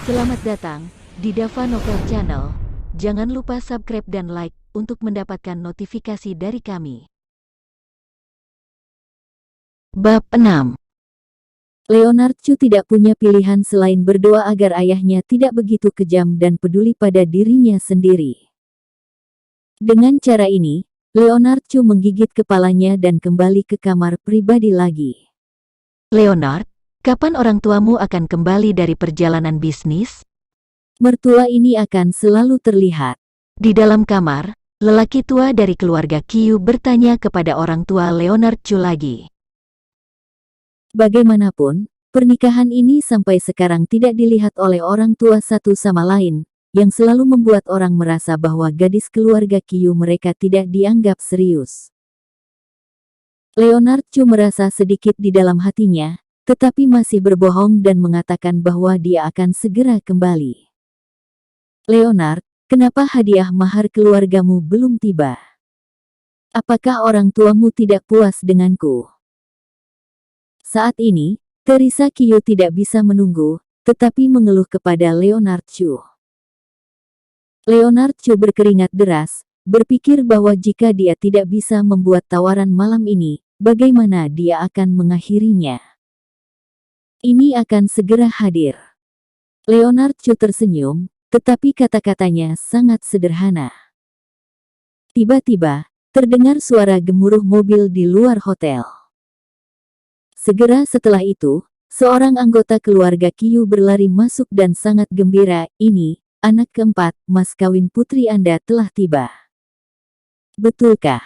Selamat datang di Dava Novel Channel. Jangan lupa subscribe dan like untuk mendapatkan notifikasi dari kami. Bab 6. Leonard Chu tidak punya pilihan selain berdoa agar ayahnya tidak begitu kejam dan peduli pada dirinya sendiri. Dengan cara ini, Leonard Chu menggigit kepalanya dan kembali ke kamar pribadi lagi. Leonard, kapan orang tuamu akan kembali dari perjalanan bisnis? Mertua ini akan selalu terlihat. Di dalam kamar, lelaki tua dari keluarga Qiu bertanya kepada orang tua Leonard Chu lagi. Bagaimanapun, pernikahan ini sampai sekarang tidak dilihat oleh orang tua satu sama lain, yang selalu membuat orang merasa bahwa gadis keluarga Qiu mereka tidak dianggap serius. Leonard Chu merasa sedikit di dalam hatinya, tetapi masih berbohong dan mengatakan bahwa dia akan segera kembali. Leonard, kenapa hadiah mahar keluargamu belum tiba? Apakah orang tuamu tidak puas denganku? Saat ini, Teresa Qiu tidak bisa menunggu, tetapi mengeluh kepada Leonard Chu. Leonard Chu berkeringat deras, berpikir bahwa jika dia tidak bisa membuat tawaran malam ini, bagaimana dia akan mengakhirinya? Ini akan segera hadir. Leonard Chu tersenyum, tetapi kata-katanya sangat sederhana. Tiba-tiba, terdengar suara gemuruh mobil di luar hotel. Segera setelah itu, seorang anggota keluarga Qiu berlari masuk dan sangat gembira, "Ini, anak keempat, mas kawin putri Anda telah tiba." Betulkah?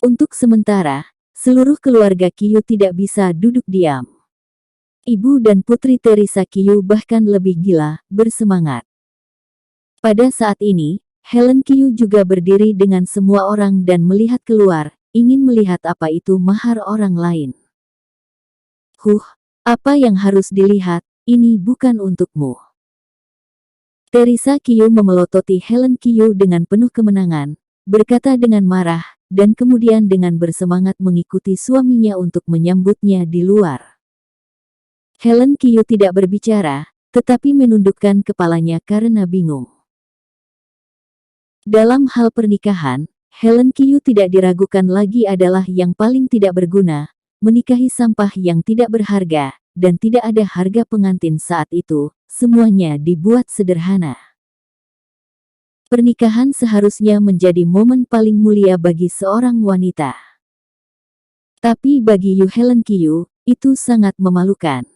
Untuk sementara, seluruh keluarga Qiu tidak bisa duduk diam. Ibu dan putri Teresa Qiu bahkan lebih gila, bersemangat. Pada saat ini, Helen Qiu juga berdiri dengan semua orang dan melihat keluar, ingin melihat apa itu mahar orang lain. Apa yang harus dilihat, ini bukan untukmu. Teresa Qiu memelototi Helen Qiu dengan penuh kemenangan, berkata dengan marah, dan kemudian dengan bersemangat mengikuti suaminya untuk menyambutnya di luar. Helen Qiu tidak berbicara, tetapi menundukkan kepalanya karena bingung. Dalam hal pernikahan, Helen Qiu tidak diragukan lagi adalah yang paling tidak berguna, menikahi sampah yang tidak berharga, dan tidak ada harga pengantin saat itu, semuanya dibuat sederhana. Pernikahan seharusnya menjadi momen paling mulia bagi seorang wanita. Tapi bagi Helen Qiu, itu sangat memalukan.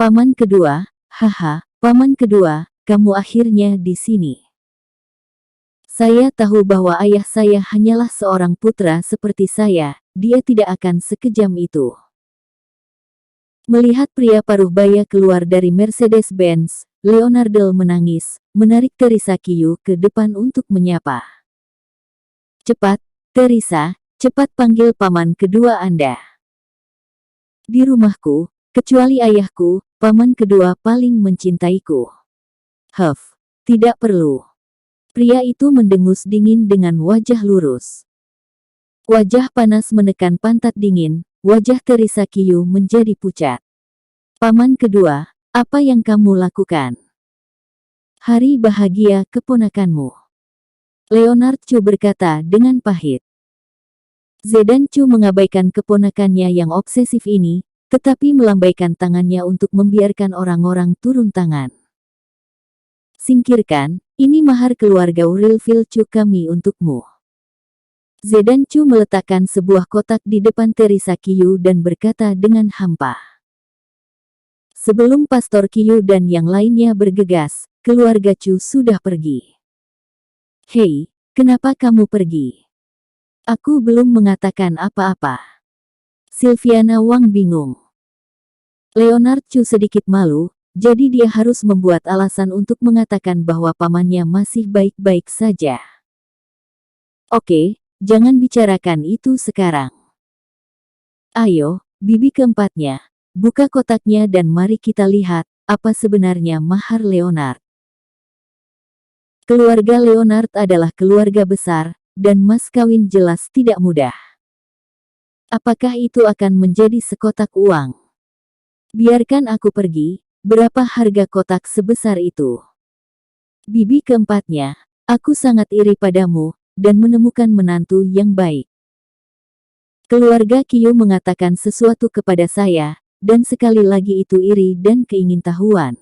Paman kedua, haha, paman kedua, kamu akhirnya di sini. Saya tahu bahwa ayah saya hanyalah seorang putra seperti saya, dia tidak akan sekejam itu. Melihat pria paruh baya keluar dari Mercedes-Benz, Leonardo menangis, menarik Teresa Qiu ke depan untuk menyapa. Cepat, Teresa, cepat panggil paman kedua Anda. Di rumahku, kecuali ayahku, paman kedua paling mencintaiku. Tidak perlu. Pria itu mendengus dingin dengan wajah lurus. Wajah panas menekan pantat dingin, wajah Teresa Qiu menjadi pucat. Paman kedua, apa yang kamu lakukan? Hari bahagia keponakanmu. Leonard Chu berkata dengan pahit. Zedong Chu mengabaikan keponakannya yang obsesif ini, tetapi melambaikan tangannya untuk membiarkan orang-orang turun tangan. Singkirkan, ini mahar keluarga Urilville Chu kami untukmu. Zedong Chu meletakkan sebuah kotak di depan Teresa Qiu dan berkata dengan hampa. Sebelum Pastor Qiu dan yang lainnya bergegas, keluarga Chu sudah pergi. Hei, kenapa kamu pergi? Aku belum mengatakan apa-apa. Silviana Wang bingung. Leonard Chu sedikit malu, jadi dia harus membuat alasan untuk mengatakan bahwa pamannya masih baik-baik saja. Oke, jangan bicarakan itu sekarang. Ayo, bibi keempatnya, buka kotaknya dan mari kita lihat, apa sebenarnya mahar Leonard. Keluarga Leonard adalah keluarga besar, dan mas kawin jelas tidak mudah. Apakah itu akan menjadi sekotak uang? Biarkan aku pergi, berapa harga kotak sebesar itu? Bibi keempatnya, aku sangat iri padamu, dan menemukan menantu yang baik. Keluarga Qiu mengatakan sesuatu kepada saya, dan sekali lagi itu iri dan keingintahuan.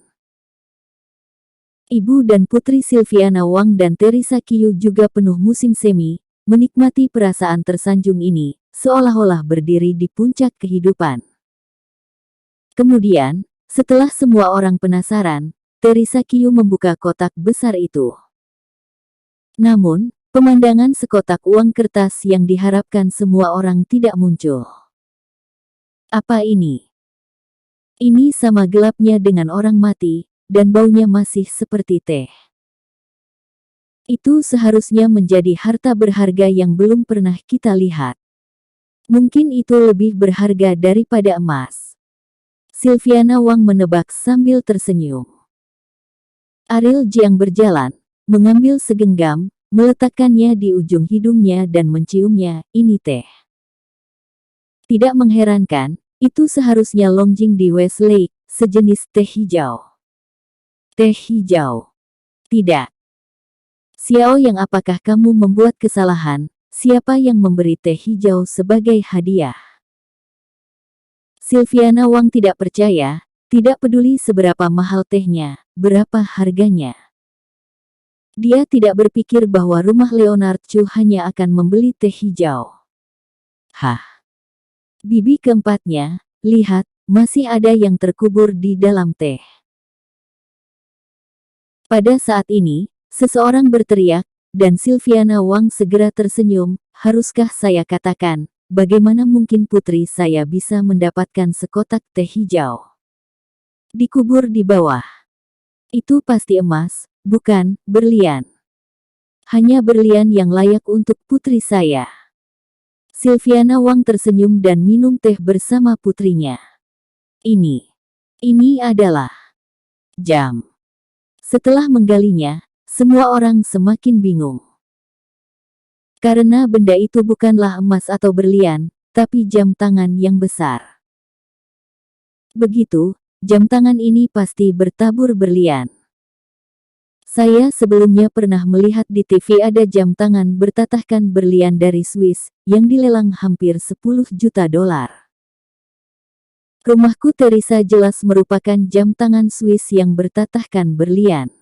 Ibu dan putri Silviana Wang dan Teresa Qiu juga penuh musim semi, menikmati perasaan tersanjung ini, seolah-olah berdiri di puncak kehidupan. Kemudian, setelah semua orang penasaran, Teresa Qiu membuka kotak besar itu. Namun, pemandangan sekotak uang kertas yang diharapkan semua orang tidak muncul. Apa ini? Ini sama gelapnya dengan orang mati, dan baunya masih seperti teh. Itu seharusnya menjadi harta berharga yang belum pernah kita lihat. Mungkin itu lebih berharga daripada emas. Silviana Wang menebak sambil tersenyum. Ariel Jiang berjalan, mengambil segenggam, meletakkannya di ujung hidungnya dan menciumnya. Ini teh. Tidak mengherankan, itu seharusnya Longjing di Westlake, sejenis teh hijau. Teh hijau. Tidak. Xiao Yang, apakah kamu membuat kesalahan? Siapa yang memberi teh hijau sebagai hadiah? Silviana Wang tidak percaya, tidak peduli seberapa mahal tehnya, berapa harganya. Dia tidak berpikir bahwa rumah Leonard Chu hanya akan membeli teh hijau. Hah. Bibi keempatnya, lihat, masih ada yang terkubur di dalam teh. Pada saat ini, seseorang berteriak, dan Silviana Wang segera tersenyum. Haruskah saya katakan, bagaimana mungkin putri saya bisa mendapatkan sekotak teh hijau? Dikubur di bawah. Itu pasti emas, bukan berlian. Hanya berlian yang layak untuk putri saya. Silviana Wang tersenyum dan minum teh bersama putrinya. Ini adalah jam. Setelah menggalinya, semua orang semakin bingung. Karena benda itu bukanlah emas atau berlian, tapi jam tangan yang besar. Begitu, jam tangan ini pasti bertabur berlian. Saya sebelumnya pernah melihat di TV ada jam tangan bertatahkan berlian dari Swiss, yang dilelang hampir 10 juta dolar. Rumahku Teresa jelas merupakan jam tangan Swiss yang bertatahkan berlian.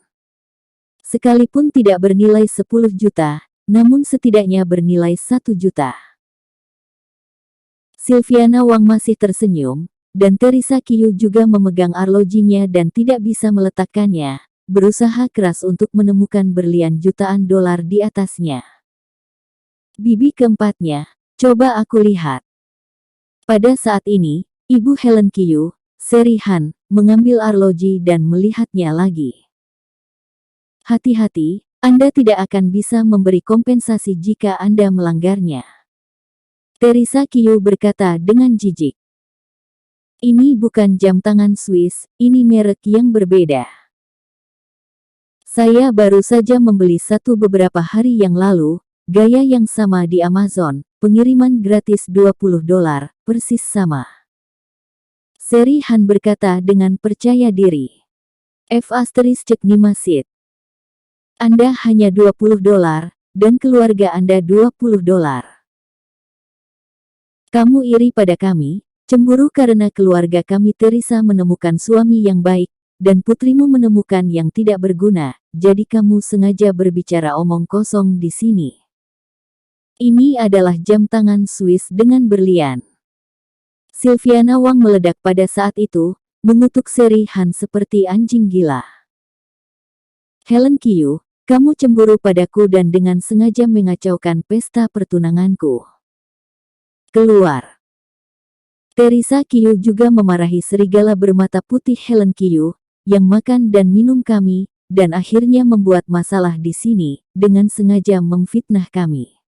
Sekalipun tidak bernilai 10 juta, namun setidaknya bernilai 1 juta. Silviana Wang masih tersenyum, dan Teresa Qiu juga memegang arlojinya dan tidak bisa meletakkannya, berusaha keras untuk menemukan berlian jutaan dolar di atasnya. Bibi keempatnya, coba aku lihat. Pada saat ini, Ibu Helen Qiu, Seri Han, mengambil arloji dan melihatnya lagi. Hati-hati, Anda tidak akan bisa memberi kompensasi jika Anda melanggarnya. Teresa Qiu berkata dengan jijik. Ini bukan jam tangan Swiss, ini merek yang berbeda. Saya baru saja membeli satu beberapa hari yang lalu, gaya yang sama di Amazon, pengiriman gratis 20 dolar, persis sama. Seri Han berkata dengan percaya diri. F*** Nimasit. Anda hanya 20 dolar, dan keluarga Anda 20 dolar. Kamu iri pada kami, cemburu karena keluarga kami Teresa menemukan suami yang baik, dan putrimu menemukan yang tidak berguna, jadi kamu sengaja berbicara omong kosong di sini. Ini adalah jam tangan Swiss dengan berlian. Silviana Wang meledak pada saat itu, mengutuk Seri Han seperti anjing gila. Helen Qiu, kamu cemburu padaku dan dengan sengaja mengacaukan pesta pertunanganku. Keluar. Teresa Qiu juga memarahi serigala bermata putih Helen Qiu, yang makan dan minum kami, dan akhirnya membuat masalah di sini, dengan sengaja memfitnah kami.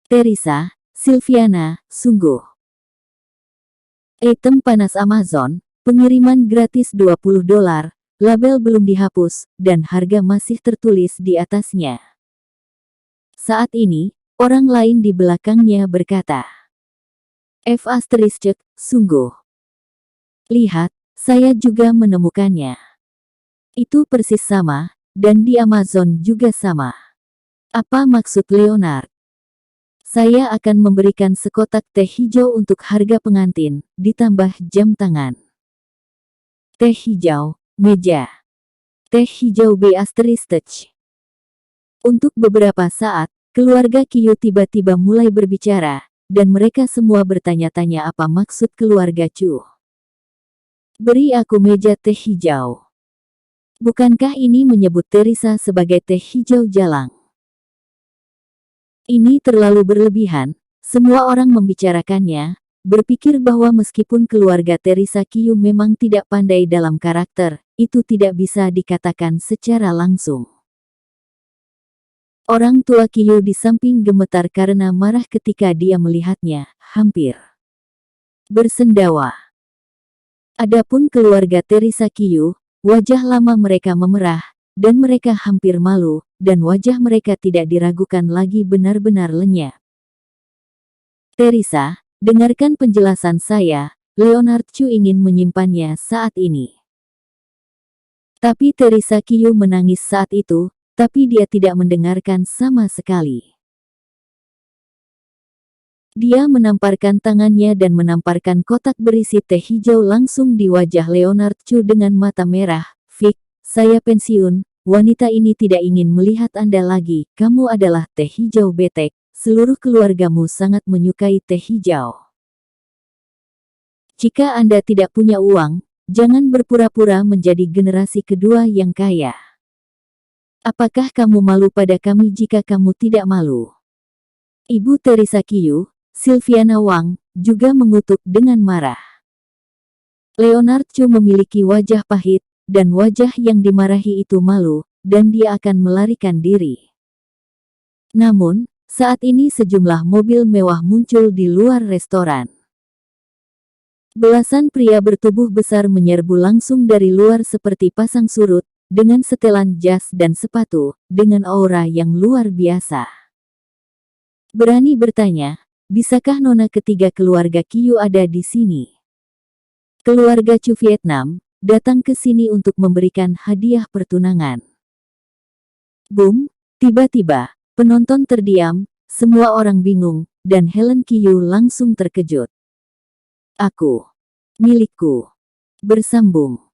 Teresa, Silviana, sungguh. Item panas Amazon, pengiriman gratis 20 dolar, label belum dihapus, dan harga masih tertulis di atasnya. Saat ini, orang lain di belakangnya berkata, F***, sungguh. Lihat, Saya juga menemukannya. Itu persis sama, dan di Amazon juga sama. Apa maksud Leonard? Saya akan memberikan sekotak teh hijau untuk harga pengantin, ditambah jam tangan. Teh hijau, meja. Teh hijau B*. Untuk beberapa saat, keluarga Qiu tiba-tiba mulai berbicara, dan mereka semua bertanya-tanya apa maksud keluarga Chu. Beri aku meja teh hijau. Bukankah ini menyebut Teresa sebagai teh hijau jalang? Ini terlalu berlebihan, semua orang membicarakannya, berpikir bahwa meskipun keluarga Teresa Qiu memang tidak pandai dalam karakter, itu tidak bisa dikatakan secara langsung. Orang tua Qiu di samping gemetar karena marah ketika dia melihatnya, hampir bersendawa. Adapun keluarga Teresa Qiu, wajah lama mereka memerah, dan mereka hampir malu, dan wajah mereka tidak diragukan lagi benar-benar lenyap. Teresa, dengarkan penjelasan saya, Leonard Chu ingin menyimpannya saat ini. Tapi Teresa Qiu menangis saat itu, tapi dia tidak mendengarkan sama sekali. Dia menamparkan tangannya dan menamparkan kotak berisi teh hijau langsung di wajah Leonard Chu dengan mata merah. Vic, saya pensiun, wanita ini tidak ingin melihat Anda lagi, kamu adalah teh hijau betek, seluruh keluargamu sangat menyukai teh hijau. Jika Anda tidak punya uang, jangan berpura-pura menjadi generasi kedua yang kaya. Apakah kamu malu pada kami jika kamu tidak malu? Ibu Teresa Qiu, Sylviana Wang, juga mengutuk dengan marah. Leonard Chu memiliki wajah pahit, dan wajah yang dimarahi itu malu, dan dia akan melarikan diri. Namun, saat ini sejumlah mobil mewah muncul di luar restoran. Belasan pria bertubuh besar menyerbu langsung dari luar seperti pasang surut, dengan setelan jas dan sepatu, dengan aura yang luar biasa. Berani bertanya, bisakah nona ketiga keluarga Qiu ada di sini? Keluarga Chu Vietnam datang ke sini untuk memberikan hadiah pertunangan. Boom! Tiba-tiba, penonton terdiam, semua orang bingung, dan Helen Qiu langsung terkejut. Aku. Milikku. Bersambung.